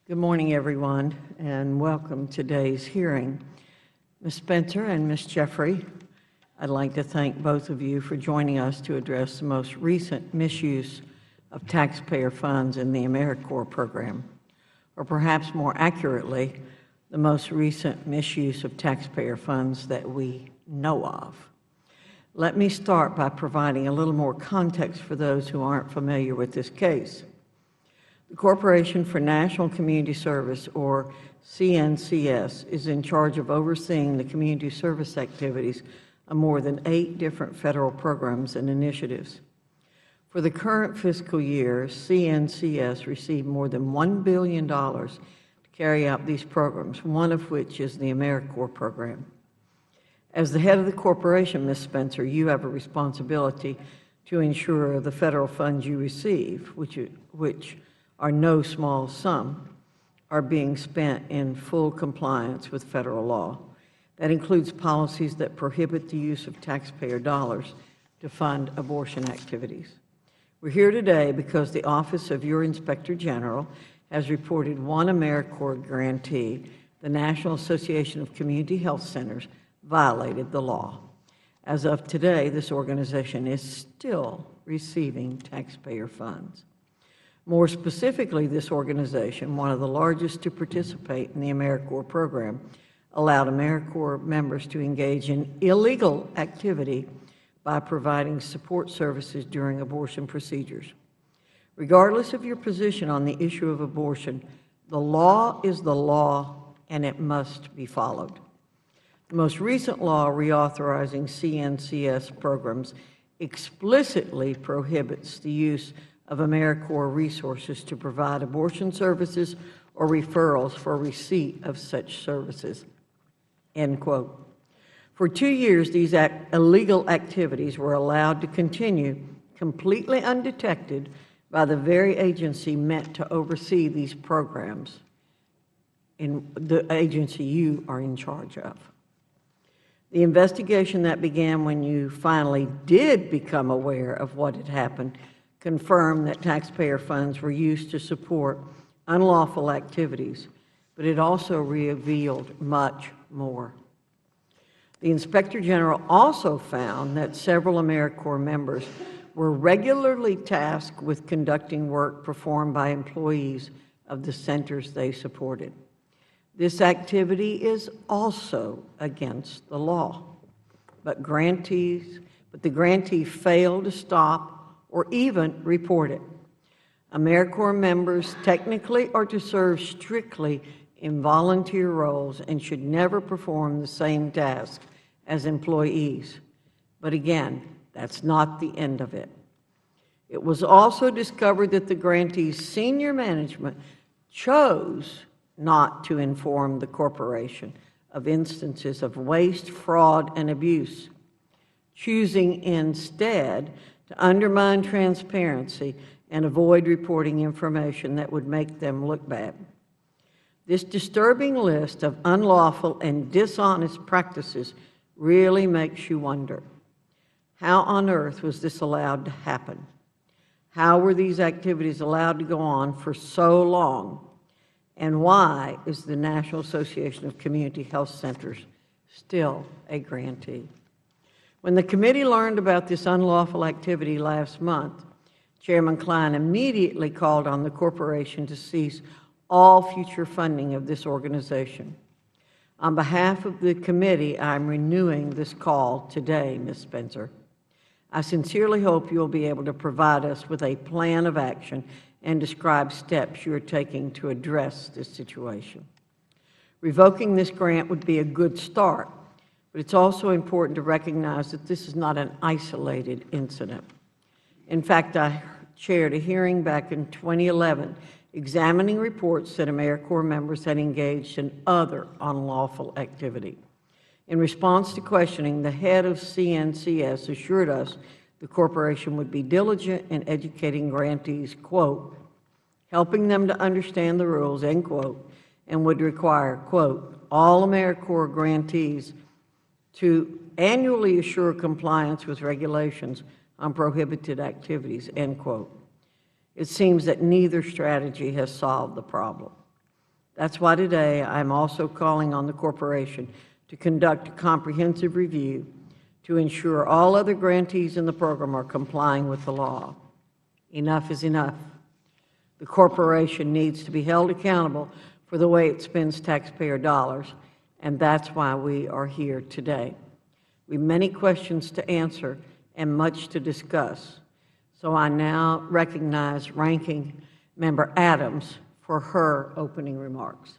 Good morning, everyone, and welcome to today's hearing. Ms. Spencer and Ms. Jeffrey, I'd like to thank both of you for joining us to address the most recent misuse of taxpayer funds in the AmeriCorps program, or perhaps more accurately, the most recent misuse of taxpayer funds that we know of. Let me start by providing a little more context for those who aren't familiar with this case. The Corporation for National Community Service, or CNCS, is in charge of overseeing the community service activities of more than 8 different federal programs and initiatives. For the current fiscal year, CNCS received more than $1 billion to carry out these programs, one of which is the AmeriCorps program. As the head of the corporation, Ms. Spencer, you have a responsibility to ensure the federal funds you receive, which are no small sum, are being spent in full compliance with federal law. That includes policies that prohibit the use of taxpayer dollars to fund abortion activities. We're here today because the Office of your Inspector General has reported one AmeriCorps grantee, the National Association of Community Health Centers, violated the law. As of today, this organization is still receiving taxpayer funds. More specifically, this organization, one of the largest to participate in the AmeriCorps program, allowed AmeriCorps members to engage in illegal activity by providing support services during abortion procedures. Regardless of your position on the issue of abortion, the law is the law and it must be followed. The most recent law reauthorizing CNCS programs explicitly prohibits the use of AmeriCorps resources to provide abortion services or referrals for receipt of such services." End quote. For 2 years, these illegal activities were allowed to continue completely undetected by the very agency meant to oversee these programs, in the agency you are in charge of. The investigation that began when you finally did become aware of what had happened confirmed that taxpayer funds were used to support unlawful activities, but it also revealed much more. The Inspector General also found that several AmeriCorps members were regularly tasked with conducting work performed by employees of the centers they supported. This activity is also against the law, but the grantee failed to stop or even report it. AmeriCorps members technically are to serve strictly in volunteer roles and should never perform the same tasks as employees. But again, that's not the end of it. It was also discovered that the grantee's senior management chose not to inform the corporation of instances of waste, fraud, and abuse, choosing instead to undermine transparency and avoid reporting information that would make them look bad. This disturbing list of unlawful and dishonest practices really makes you wonder, how on earth was this allowed to happen? How were these activities allowed to go on for so long? And why is the National Association of Community Health Centers still a grantee? When the committee learned about this unlawful activity last month, Chairman Klein immediately called on the corporation to cease all future funding of this organization. On behalf of the committee, I'm renewing this call today, Ms. Spencer. I sincerely hope you will be able to provide us with a plan of action and describe steps you are taking to address this situation. Revoking this grant would be a good start, but it's also important to recognize that this is not an isolated incident. In fact, I chaired a hearing back in 2011 examining reports that AmeriCorps members had engaged in other unlawful activity. In response to questioning, the head of CNCS assured us the corporation would be diligent in educating grantees, quote, helping them to understand the rules, end quote, and would require, quote, all AmeriCorps grantees to annually assure compliance with regulations on prohibited activities, end quote. It seems that neither strategy has solved the problem. That's why today I'm also calling on the corporation to conduct a comprehensive review to ensure all other grantees in the program are complying with the law. Enough is enough. The corporation needs to be held accountable for the way it spends taxpayer dollars, and that's why we are here today. We have many questions to answer and much to discuss. So I now recognize Ranking Member Adams for her opening remarks.